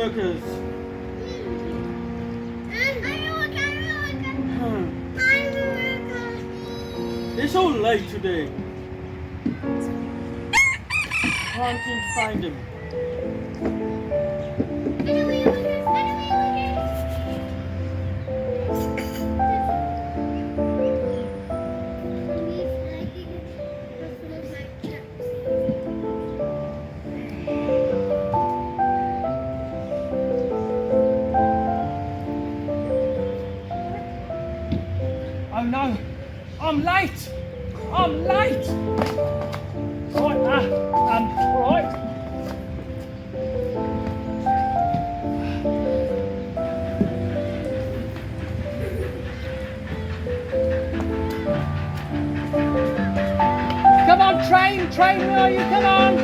workers. It's so late today. Can't seem to find him. Oh no, I'm late! I'm late! Right, alright. Come on, train, where are you? Come on!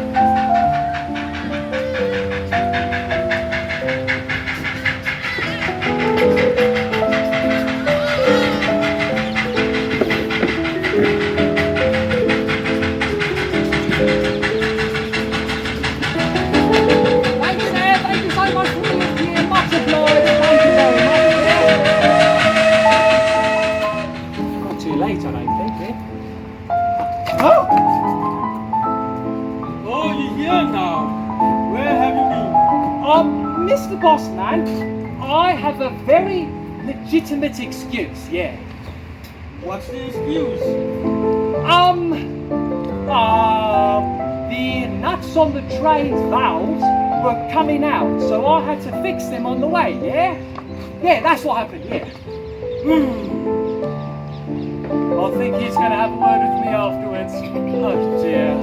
Mr. Bossman, I have a very legitimate excuse, yeah. What's the excuse? The nuts on the train's valves were coming out, so I had to fix them on the way, yeah? Yeah, that's what happened, yeah. I think he's going to have a word with me afterwards. Oh dear.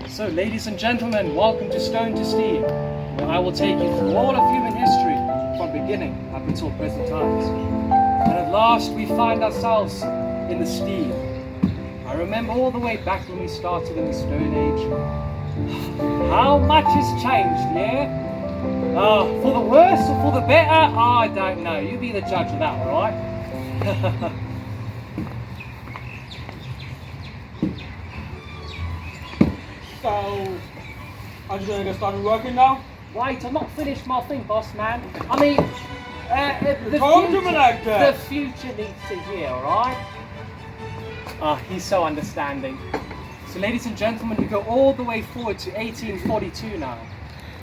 So, ladies and gentlemen, welcome to Stone to Steam, where I will take you through all of human history from beginning up until present times. And at last, we find ourselves in the steam. I remember all the way back when we started in the Stone Age. How much has changed, yeah? For the worse or for the better? I don't know. You be the judge of that, alright? So, are you going to get started working now? Wait, I'm not finished my thing, boss man. I mean, the future needs to hear, alright? He's so understanding. So, ladies and gentlemen, we go all the way forward to 1842 now.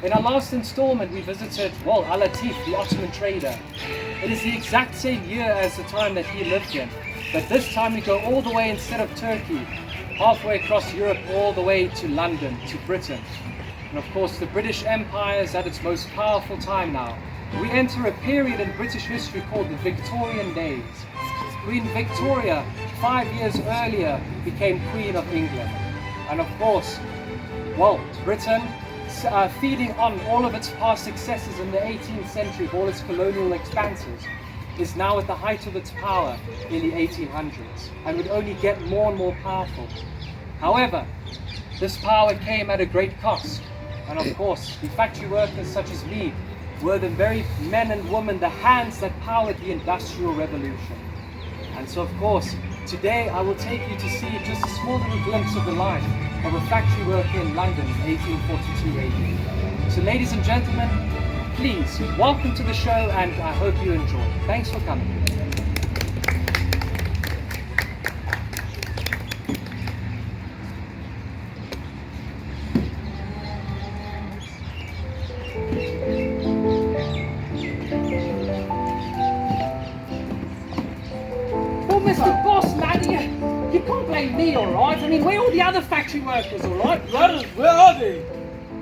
In our last installment, we visited, well, Al-Latif, the Ottoman trader. It is the exact same year as the time that he lived in. But this time we go all the way, instead of Turkey, halfway across Europe, all the way to London, to Britain. And of course, the British Empire is at its most powerful time now. We enter a period in British history called the Victorian days. Queen Victoria, 5 years earlier, became Queen of England. And of course, well, Britain, feeding on all of its past successes in the 18th century, all its colonial expanses, is now at the height of its power in the 1800s and would only get more and more powerful. However, this power came at a great cost, and of course the factory workers such as me were the very men and women, the hands that powered the Industrial Revolution. And so of course today I will take you to see just a small little glimpse of the life of a factory worker in London in 1842 AD. So ladies and gentlemen, please, welcome to the show, and I hope you enjoy. Thanks for coming. Well, Mr. Boss, man, you can't blame me, all right? I mean, where are all the other factory workers, all right? Where are they?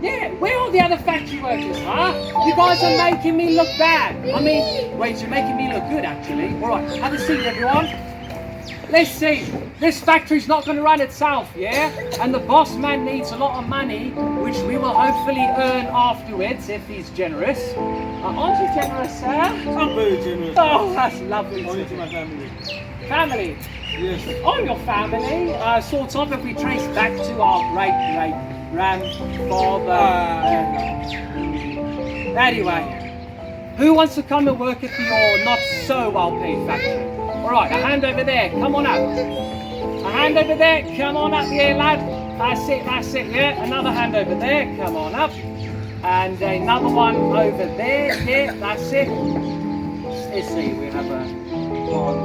Yeah, where are all the other factory workers, huh? You guys are making me look bad. I mean, wait, you're making me look good, actually. All right, have a seat, everyone. Let's see. This factory's not going to run itself, yeah? And the boss man needs a lot of money, which we will hopefully earn afterwards if he's generous. Aren't you generous, sir? I'm very generous. Oh, that's lovely. Only to my family. Family? Yes. I'm your family. Sort of, if we trace back to our great-great-grandfather. Anyway, who wants to come and work at your not so well-paid factory? All right, a hand over there. Come on up. A hand over there. Come on up here, lad. that's it, yeah. Another hand over there, come on up. And another one over there, yeah, that's it. Let's see, we have a 1,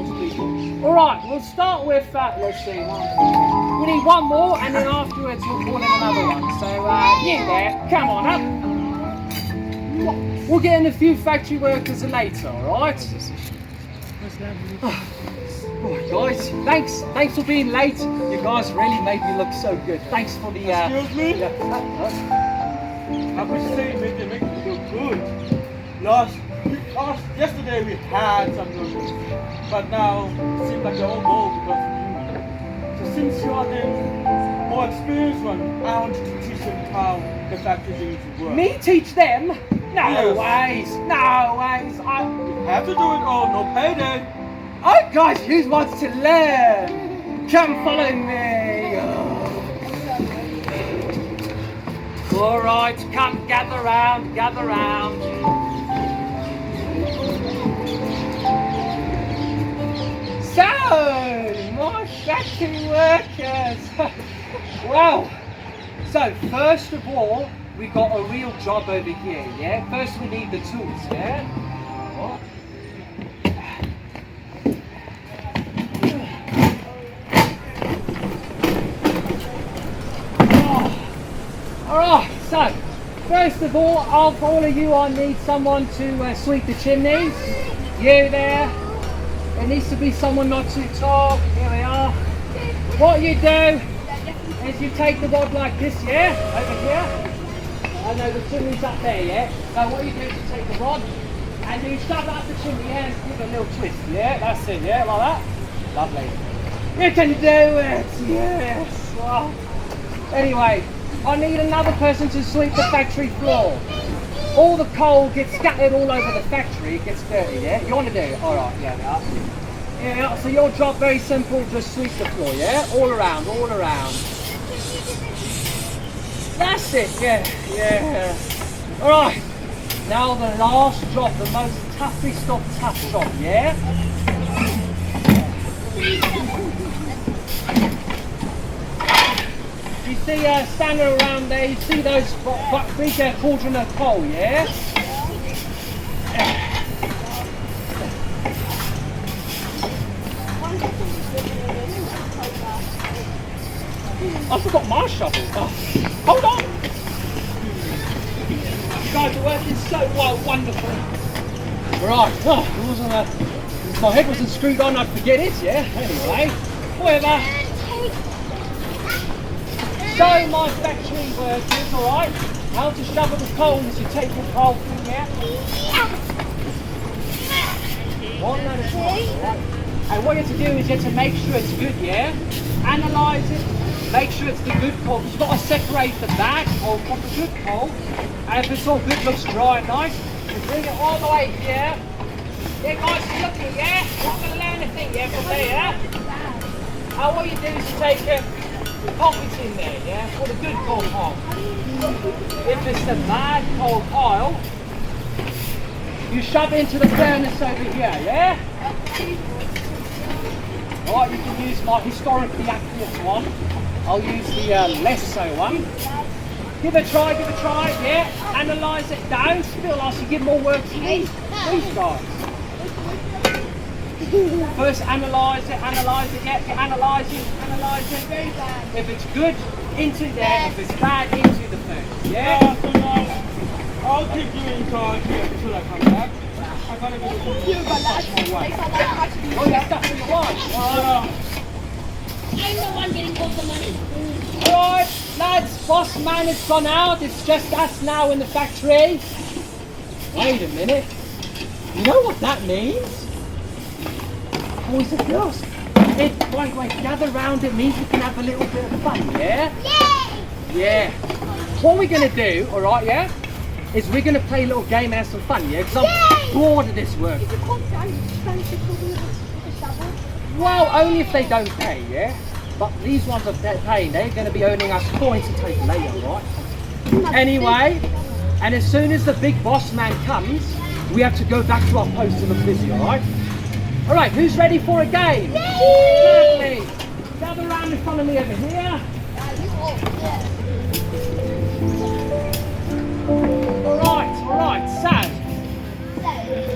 2, 3. Alright, we'll start with, let's see, 1, 2, 3. We need one more, and then afterwards we'll call in another one. So, you there, come on up. We'll get in a few factory workers later, alright? Oh, guys, thanks for being late. You guys really made me look so good. Thanks for the. Excuse me? I was saying they make me look good. Yesterday we had some noodles, but now it seems like they're all gold because of you. So since you are the more experienced one, I want to teach them how the factory things work. Me teach them? No Yes. ways, no ways. You have to do it or no payday. Oh, guys, who wants to learn? Come follow me. All right, come gather round, gather round. So, more factory workers. Wow. So, first of all, we got a real job over here, yeah? First we need the tools, yeah? Oh. Alright, so, first of all, of all of you, I need someone to sweep the chimneys. You there. It needs to be someone not too tall. Here we are. What you do is you take the rod like this, yeah? Over here. I know the chimney's up there, yeah? So what you do is you take the rod and you shove it up the chimney, yeah, and give it a little twist, yeah? That's it, yeah? Like that? Lovely. You can do it, yes! Wow. Anyway, I need another person to sweep the factory floor. All the coal gets scattered all over the factory, it gets dirty, yeah? You want to do it? Alright, yeah, yeah, so your job, very simple, just sweep the floor, yeah? All around, all around. That's it, yeah. Alright, now the last job, the most toughest of tough job, yeah? You see, standing around there, you see those big cauldron of coal, yeah? I forgot my shovel. Oh, hold on! You guys are working so well, wonderful. Right, if my head wasn't screwed on, I'd forget it, yeah? Anyway, whatever. So my factory workers, alright, how to shovel the coal is you take the coal through, yeah? One at a time, right? And what you have to do is you have to make sure it's good, yeah? Analyse it, make sure it's the good coal. You've got to separate the bad coal from the good coal. And if it's all good, looks dry and nice, you bring it all the way here. Yeah guys, look here, yeah? You're not going to learn anything, yeah, from there, yeah? And what you do is you take it, pockets in there, yeah, for the good coal pile. If it's the bad coal pile, you shove it into the furnace over here, yeah? Alright, you can use my historically accurate one. I'll use the less so one. Give it a try, yeah? Analyse it, don't spill, I should give more work to these guys. First analyse it, yeah, analyse it. If it's good, into there, if it's bad, into the furnace, yeah? I'll keep you in charge here until I come back. I gotta go to Oh, that's stuff for your wife. I'm the one getting all the money. Alright, lads, boss man has gone out. It's just us now in the factory. Wait a minute. You know what that means? Boys and girls, wait, gather round, it means we can have a little bit of fun, yeah? Yay! Yeah. What we're going to do, alright, yeah, is we're going to play a little game and have some fun, yeah? Because I'm bored of this work. Is it called the shovel? Well, only if they don't pay, yeah? But these ones are paying, they're going to be earning us points to take later, right? Anyway, and as soon as the big boss man comes, we have to go back to our post and look busy, alright? Alright, who's ready for a game? Lovely. gather around in front of me over here. Alright, so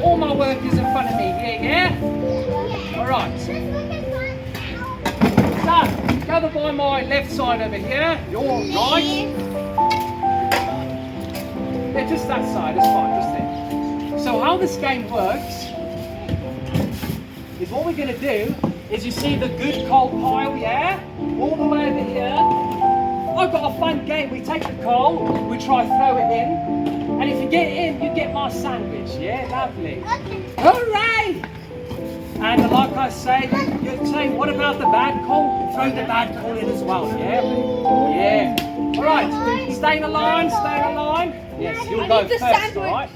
all my work is in front of me here, yeah? Alright. So, gather by my left side over here, your right. Yeah, just that side, it's fine, just there. So how this game works is what we're going to do is you see the good coal pile, yeah? All the way over here. I've got a fun game. We take the coal, we try throw it in, and if you get in, you get my sandwich, yeah? Lovely. Hooray! And like I say, you're saying, what about the bad coal? Throw the bad coal in as well, yeah? Yeah. Alright, stay in the line, stay in the line. Yes, you'll go first, alright?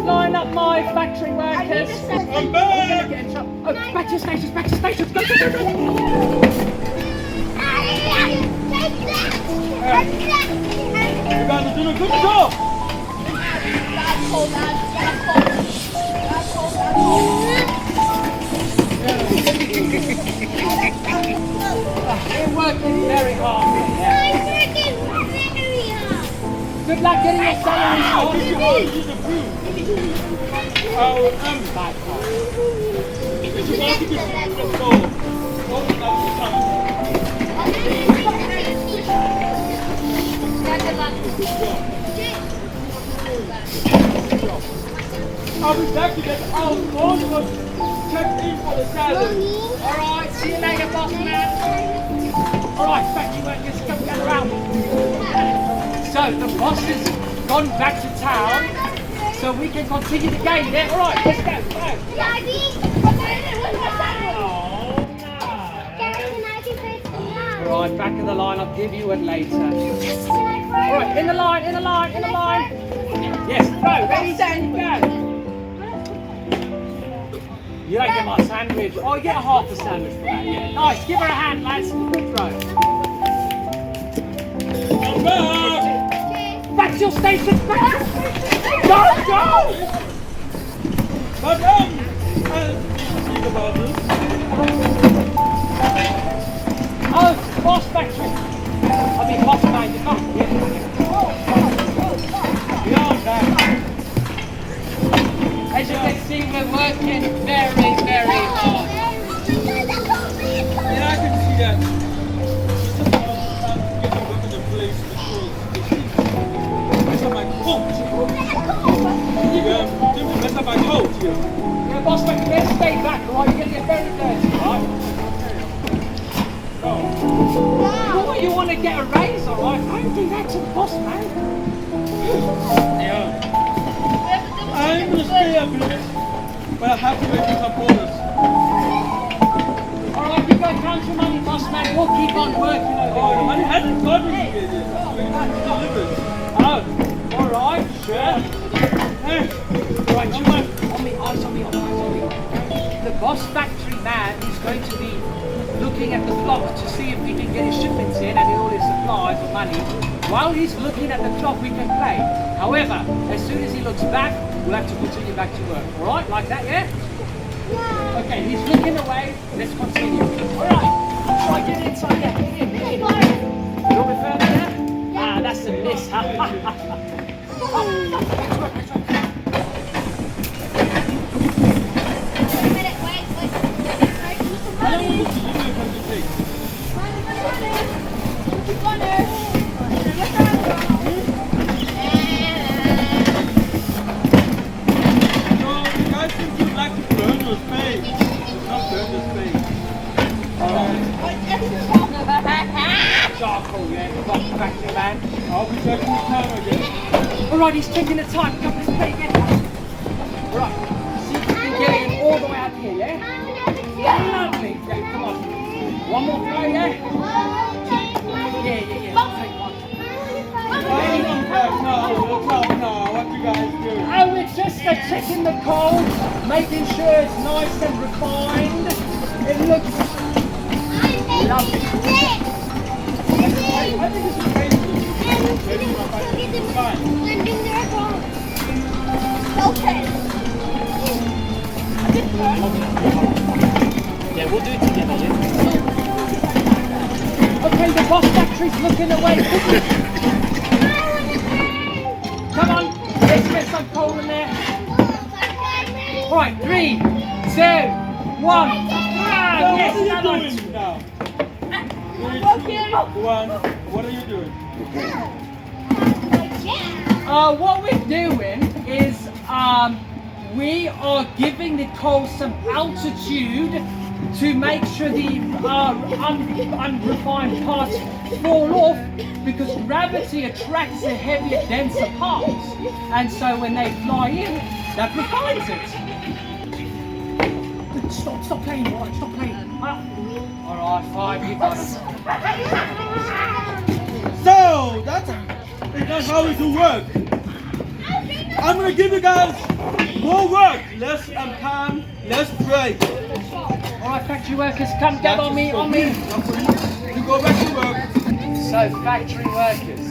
Line up my factory workers. I'm back! Oh, back to your stations, back to your stations. Go, go, go, go. You guys are doing a good job! You're working very hard. Yeah. Good luck getting your salary. Back. If you want to get let's go. I'll be back to get our phone was checked in for the salary. Alright, see you later, boss man. Alright, factory workers, come gather around. So, the boss has gone back to town, so we can continue the game, yeah? Alright, let's go, go. Alright, back in the line, I'll give you it later. Alright, in the line, in the line, in the line. Yes, throw, ready, steady, go. You don't get my sandwich. Oh, you get a half a sandwich for that, yeah. Nice, give her a hand, lads. Good throw. I'm back! Back to your station, back to your station. Go, go! But think about this. Oh, boss factory. I mean, boss man, you can't. Yeah. As you can see, we're working very, very hard. And I can see that. It's about getting back in the place because mess up my coat. Yeah, mess up my coat here. Yeah, boss factory, let's stay back, right? You're going to get very dirty, right? Oh, you want to get a raise, alright? Don't do that to the boss, man. Yeah. I'm going to stay a bit, but I have to make you some bonus. Alright, you go count your money, boss man. We'll keep on working over Oh, the money hasn't gotten me yet. Oh, alright, sure. Right, you want on me, eyes on me, eyes on me. The boss factory man is going to be looking at the clock to see if we can get his shipments in and all his supplies or money. While he's looking at the clock, we can play. However, as soon as he looks back, we'll have to continue back to work. Alright, like that, yeah? Yeah. Okay, he's looking away. Let's continue. Alright, try get inside there. Get in. A little bit further there? Yeah. Ah, that's a miss. Charcoal, yeah, boss factory man. I'll be checking the time again. Alright, he's checking the time. Come, let's play again. Alright, see if we can get it all the way up here, yeah? Yeah, lovely. Yeah, come on. One more throw, yeah? Yeah. I'll take one. No, what you guys do? Oh, we're just checking the coal, making sure it's nice and refined. It looks lovely. I think this is crazy. Yeah, we'll do it together, yeah? Boss Factory's looking away. Come on, let's get some coal in there. Right, 3, 2, 1. What Yes, are you that one. doing now? What are you doing? What we're doing is we are giving the coal some altitude to make sure the unrefined parts fall off, because gravity attracts the heavier, denser parts, and so when they fly in, that refines it. Stop playing, all right, stop playing. All right, 5, you got it. So that's how it will work. I'm gonna give you guys more work. Let's calm. Let's pray. All right, factory workers, come get on me, on me. You go back to work. So, factory workers,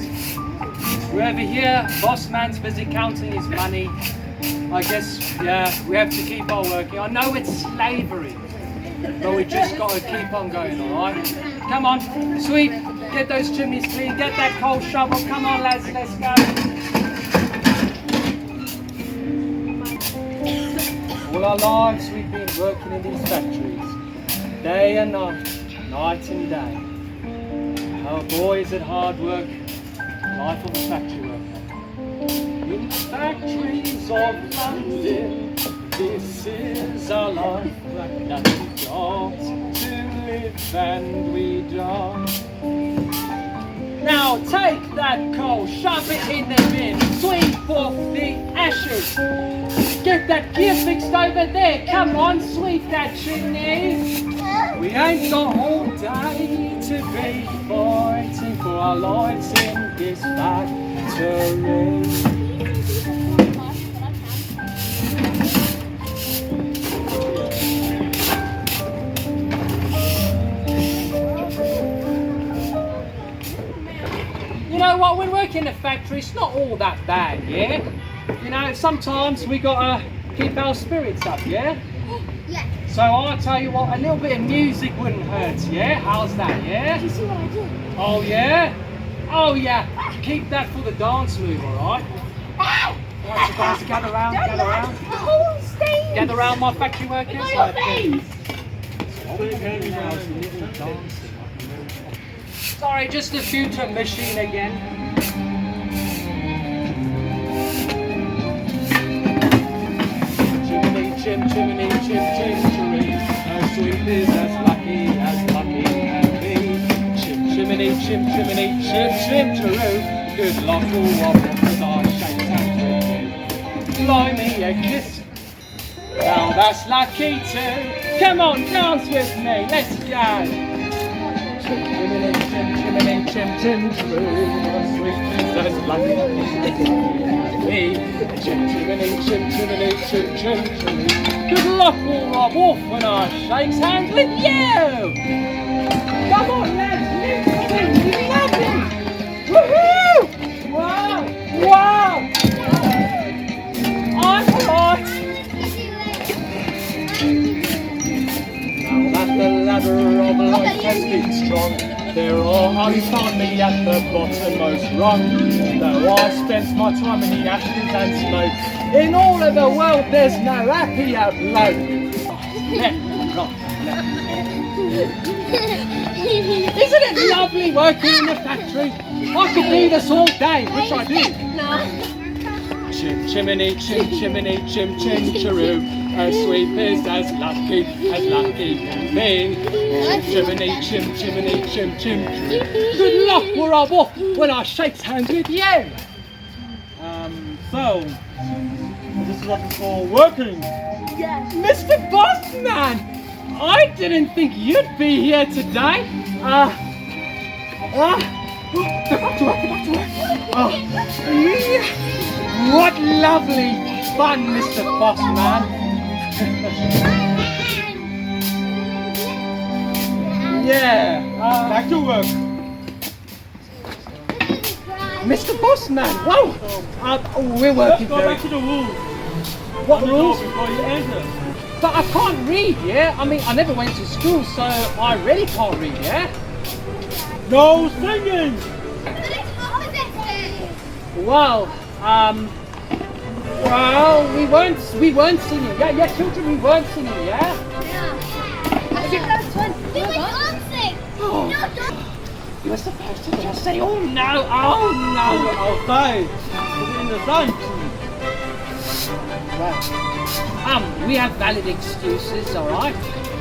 we're over here. Boss man's busy counting his money. I guess, yeah, we have to keep on working. I know it's slavery, but we just got to keep on going, all right? Come on, sweep, get those chimneys clean, get that coal shovel. Come on, lads, let's go. All our lives we've been working in these factories, day and night, night and day. Our boys at hard work, life of a factory worker. In factories of London, this is our life, that we got to live and we die. Now take that coal, shove it in the bin, sweep off the ashes. Get that gear fixed over there. Come on, sweep that chimney. We ain't got all day to be fighting for our lives in this factory. You know what, when working in a factory, it's not all that bad, yeah? You know, sometimes we gotta keep our spirits up, yeah? Yeah. So I'll tell you what, a little bit of music wouldn't hurt, yeah? How's that, yeah? You see what I do? Oh yeah? Oh yeah. Keep that for the dance move, alright? Alright, so guys, gather round, gather round. The whole stage. Gather round, my factory workers. The whole face. Sorry, just the future machine again. Chim, chimney, chim, chimney. Our sweep is as lucky as me. Chim, chimney, chim, chimney, chim, chim-cheroo. Good luck all of us as I shake hands with you. Blimey, a kiss. Now that's lucky too. Come on, dance with me, let's go. Chim, chimney, chim, chimney, chim, chim-cheroo. Our sweep is as lucky as me. Chim, chimney, chim, chimney, chim, chim-cheroo. Good luck will rub off when I shakes hands with you! Come on lads, listen, you love it! Woohoo! Wow! Wow! I'm right! Now that the ladder of life has been strong, there are only at the bottommost rung. Though I spent my time in the ashes and smoke, in all of the world there's no happier bloke. Left, right, left. Isn't it lovely working in the factory? I could do this all day, which I do. No. Chim, chimney, chim, chimney, chim, chim-cheroo. Her sweep is as lucky as me. Chim, chimney, chim, chimney, chim, chim-cheroo. Good luck will rub off when I shakes hands with you. So this is what we call working. Yes. Mr. Bossman, I didn't think you'd be here today. Back to work. What lovely fun, Mr. Bossman. Yeah. Back to work. Mr. Bossman, whoa! We're working Let's go back to the rules. What On the door rules? before you enter. But I can't read, yeah? I mean, I never went to school, so I really can't read, yeah? No singing! Well, we weren't singing. Yeah, children, we weren't singing, yeah? You were supposed to just say, oh no, oh no. Outside, in the sun. Right. We have valid excuses, alright?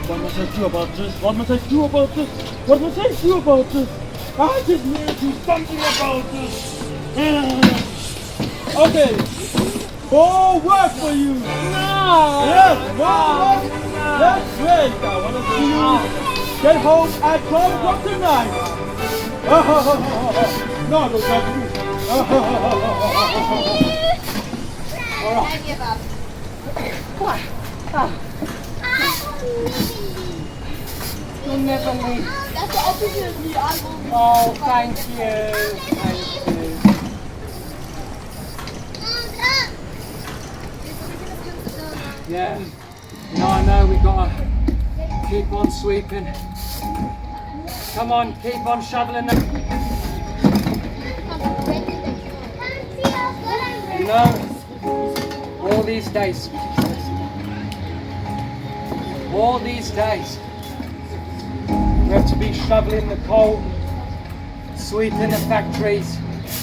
What must I do about this? What must I do about this? What must I do about this? I just need to do something about this. Okay. More work for you. No! Yes, more work. That's great. I want to see you get home at 12 o'clock tonight. No, don't talk to me. I give up. You'll never leave. That's the opposite of me. I will. Oh, thank you. Thank you. Yeah. No, I know we gotta keep on sweeping. Come on, keep on shoveling them. You know, all these days, we have to be shoveling the coal, sweeping the factories,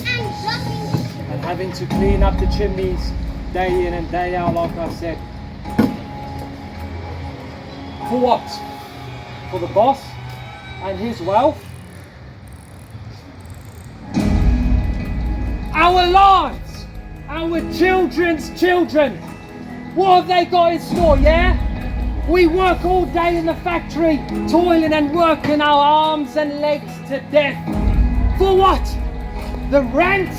and having to clean up the chimneys day in and day out, like I said. For what? For the boss and his wealth? Our lives! Our children's children! What have they got in store, yeah? We work all day in the factory, toiling and working our arms and legs to death. For what? The rent?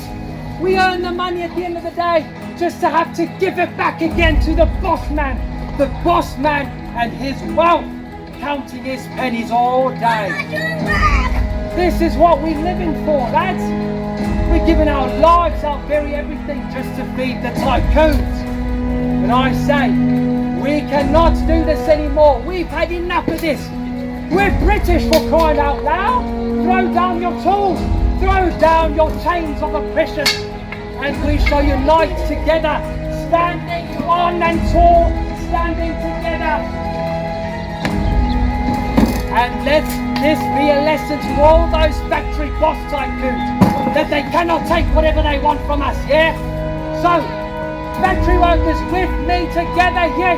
We earn the money at the end of the day just to have to give it back again to the boss man. The boss man and his wealth, counting his pennies all day. This is what we're living for, lads. We're giving our lives, our very everything, just to feed the tycoons. And I say, we cannot do this anymore. We've had enough of this. We're British, for crying out loud. Throw down your tools. Throw down your chains of oppression. And we shall unite together, standing on and tall, standing together. And let this be a lesson to all those factory boss tycoons, that they cannot take whatever they want from us, yeah? So, factory workers with me together, yeah.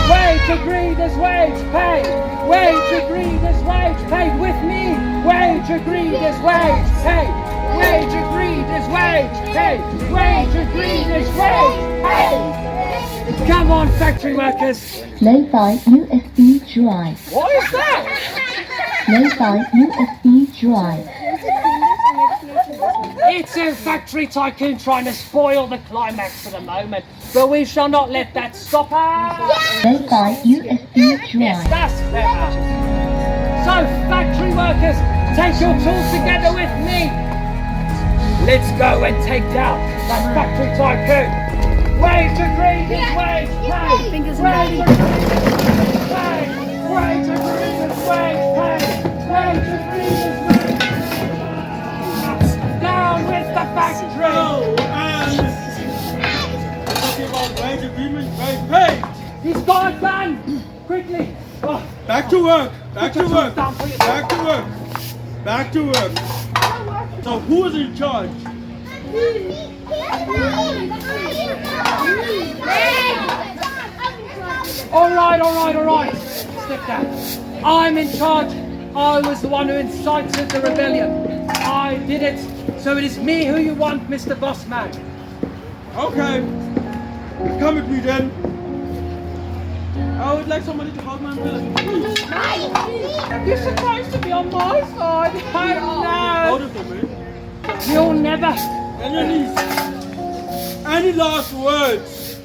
Wage agreed as wage paid. Wage agreed as wage paid with me. Wage agreed as wage paid. Wage agreed as wage paid. Wage agreed as wage paid. Come on, factory workers. Lo-fi USB drive. What is that? Lo-fi USB drive. It's a factory tycoon trying to spoil the climax for the moment, but we shall not let that stop us. Lo-fi USB Yes, drive. that's better. So, factory workers, take your tools together with me. Let's go and take down that factory tycoon. Wage agreed is wage paid. Fingers Wage agreed is paid. Wage agreed is wage paid. Wage agreed is wage paid. Down with the factory. No, and talking about wage agreement, wage pay. He's got it done. Quickly. Oh, Back to work. Back put to your work. tools down for your Back to work. Back to work. So who is in charge? All right. Step down. I'm in charge. I was the one who incited the rebellion. I did it. So it is me who you want, Mr. Bossman. Okay. Come with me then. I would like somebody to hold my umbrella. You're supposed to be on my side. Hold Oh it for me. no. You'll never. Any last words?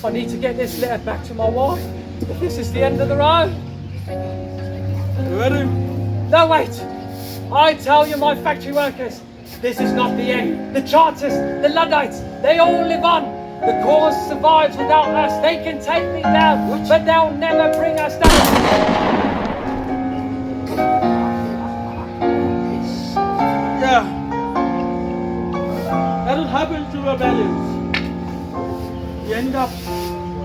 I need to get this letter back to my wife. This is the end of the road. You ready? No, wait. I tell you, my factory workers, this is not the end. The Chartists, the Luddites, they all live on. The cause survives without us. They can take me down, but they'll never bring us down. what happens to rebellions? We end up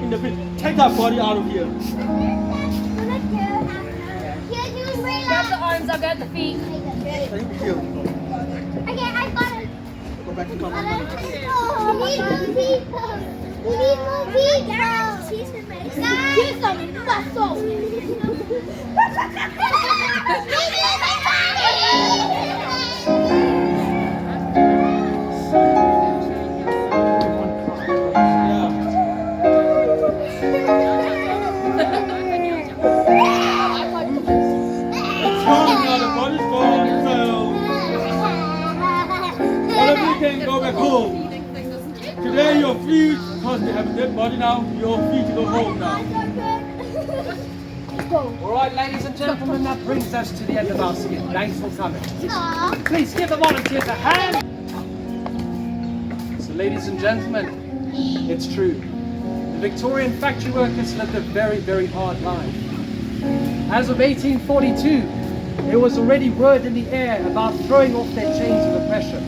in the pit. Take that body out of here. Grab the arms, I'll grab the feet. Thank you. Okay, I got it. Go back to mama. Oh, we need more people. We need more people. Here's some muscle. It's gone now, the body's gone, so whatever you can go back home. Today you're free, because they have a dead body now, you're free to go home now. Alright, ladies and gentlemen, that brings us to the end of our skit. Thanks for coming. Please give the volunteers a hand. So, ladies and gentlemen, it's true. The Victorian factory workers lived a very, very hard life. As of 1842, there was already word in the air about throwing off their chains of oppression.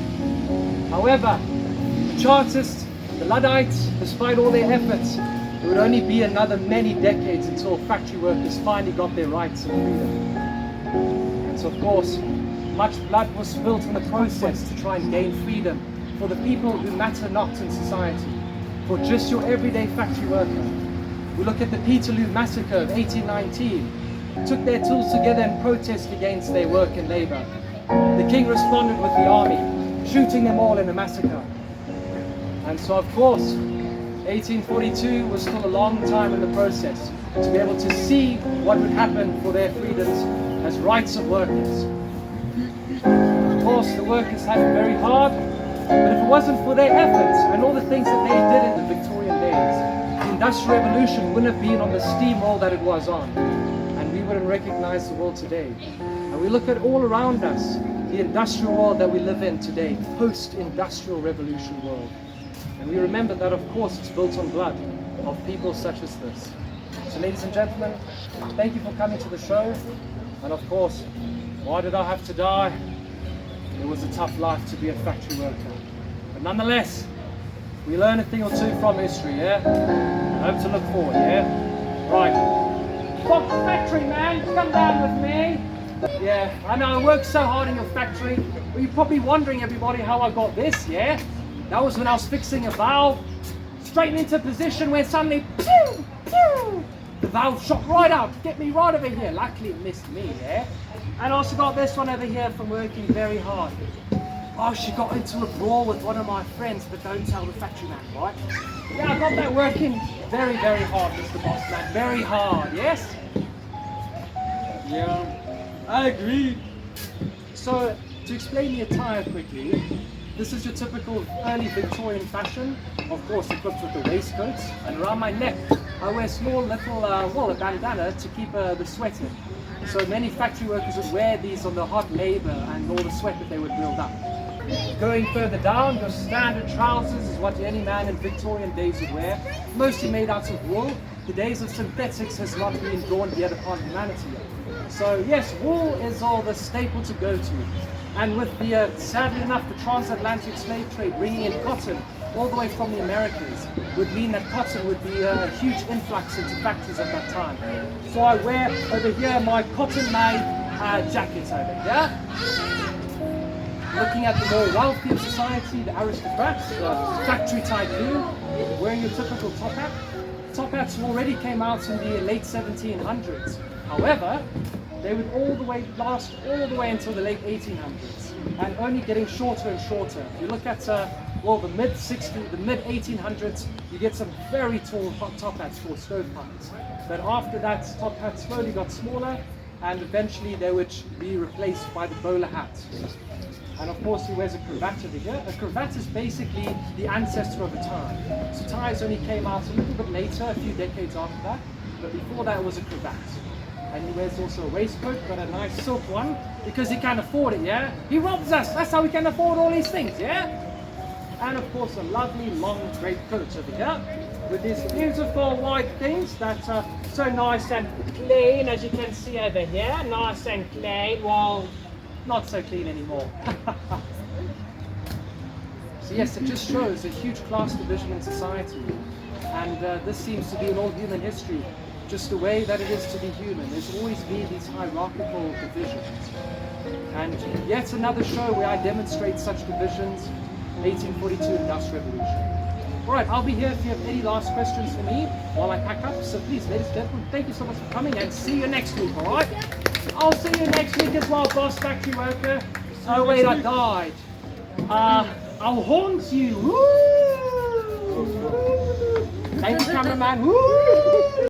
However, the Chartists, the Luddites, despite all their efforts, it would only be another many decades until factory workers finally got their rights and freedom. And so, of course, much blood was spilled in the process to try and gain freedom for the people who matter not in society, for just your everyday factory worker. We look at the Peterloo Massacre of 1819, took their tools together in protest against their work and labour. The king responded with the army, shooting them all in a massacre. And so, of course, 1842 was still a long time in the process to be able to see what would happen for their freedoms as rights of workers. Of course, the workers had it very hard, but if it wasn't for their efforts and all the things that they did in the Victorian days, the Industrial Revolution wouldn't have been on the steamroll that it was on, and we wouldn't recognize the world today. And we look at all around us, the industrial world that we live in today, post-industrial revolution world. And we remember that, of course, it's built on blood of people such as this. So, ladies and gentlemen, thank you for coming to the show. And of course, why did I have to die? It was a tough life to be a factory worker. But nonetheless, we learn a thing or two from history, yeah? I hope to look forward, yeah? Right. Fox factory, man, come down with me. Yeah, I know, I worked so hard in your factory. Well, you're probably wondering, everybody, how I got this, yeah? That was when I was fixing a valve, straight into a position where suddenly, pew, pew, the valve shot right out, get me right over here. Luckily it missed me, yeah? And I also got this one over here from working very hard. Oh, she got into a brawl with one of my friends, but don't tell the factory man, right? Yeah, I got that working very, very hard, Mr. Boss Man, very hard, yes? Yeah, I agree. So, to explain the attire quickly, this is your typical early Victorian fashion, of course equipped with the waistcoats, and around my neck I wear a small little, a bandana to keep the sweat in. So many factory workers would wear these on the hot labour and all the sweat that they would build up. Going further down, your standard trousers is what any man in Victorian days would wear, mostly made out of wool. The days of synthetics has not been dawned yet upon humanity. So yes, wool is all the staple to go to. And with the, sadly enough, the transatlantic slave trade bringing in cotton all the way from the Americas would mean that cotton would be a huge influx into factories at that time. So I wear over here my cotton-made jackets over here. Looking at the more wealthy of society, the aristocrats, the factory tycoon, wearing your typical top hat. Top hats already came out in the late 1700s. However, they would last all the way until the late 1800s, and only getting shorter and shorter. If you look at the mid-60s, the mid-1800s, you get some very tall top hats for stovepipes. But after that, top hats slowly got smaller, and eventually they would be replaced by the bowler hat. And of course, he wears a cravat over here. A cravat is basically the ancestor of a tie. So ties only came out a little bit later, a few decades after that, but before that it was a cravat. And he wears also a waistcoat, but a nice silk one, because he can afford it, yeah? He robs us, that's how we can afford all these things, yeah? And of course a lovely long great coat over here, with these beautiful white things that are so nice and clean, as you can see over here. Nice and clean, well, not so clean anymore. So So yes, it just shows a huge class division in society. And this seems to be in all human history, just the way that it is to be human. There's always been these hierarchical divisions. And yet another show where I demonstrate such divisions, 1842 Industrial Revolution. Alright, I'll be here if you have any last questions for me while I pack up. So please, ladies and gentlemen, thank you so much for coming and see you next week, alright? I'll see you next week as well, Boss Factory Worker. Oh wait, I died. I'll haunt you. Woo! Thank you, cameraman. Woo!